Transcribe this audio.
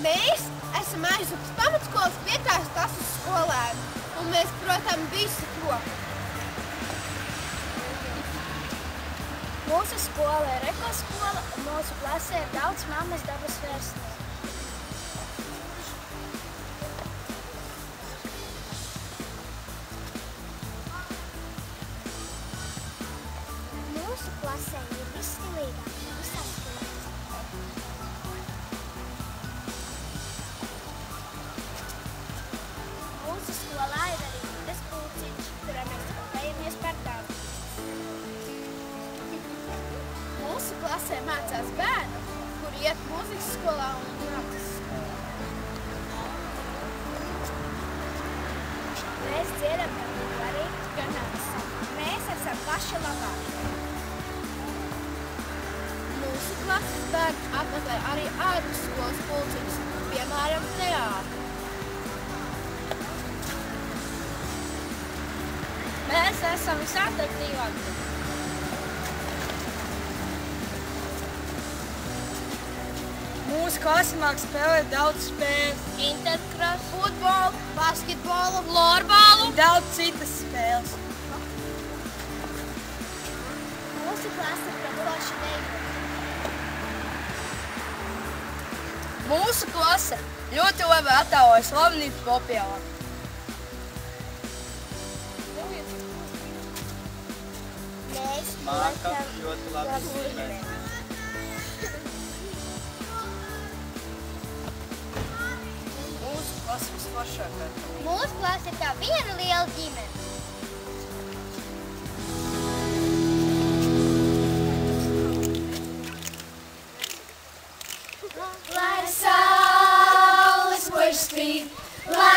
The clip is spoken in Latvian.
Mēs esam Aizupas pamatskolas 5. klases skolēni, un mēs, protams, visi kopā. Mūsu skola ir ekoskola, un mūsu klasē ir daudz mammas dabas vēstures. Mūsu klasē ir visstilīgāk no visās skolās. Mūsu skolā ir arī vides pulciņš, kurā mēs spēlējamies par darbu. Mūsu klasē mācās bērni, kuri iet mūzikas skolā un nākas skolā. Mēs dziedam gan garīgi, gan nesam. Mēs esam paši labākie. Mūsu klases bērni apmeklē arī ārpus skolas pulciņus, piemēram, teātri. Mēs esam visatraktīvākie. Mūsu klase māk spēlēt daudz spēles. Interkross, Futbolu, basketbolu, Florbalu un daudz citas spēles. mūsu klase forši dejo. Mūsu klase ļoti labi attēloja slavenības popjālā. Mēs Mākam ļoti labi zīmēt. Mūsu klase visforšākā. Mūsu klase ir kā viena liela ģimene. Lai saules puš spīd, lai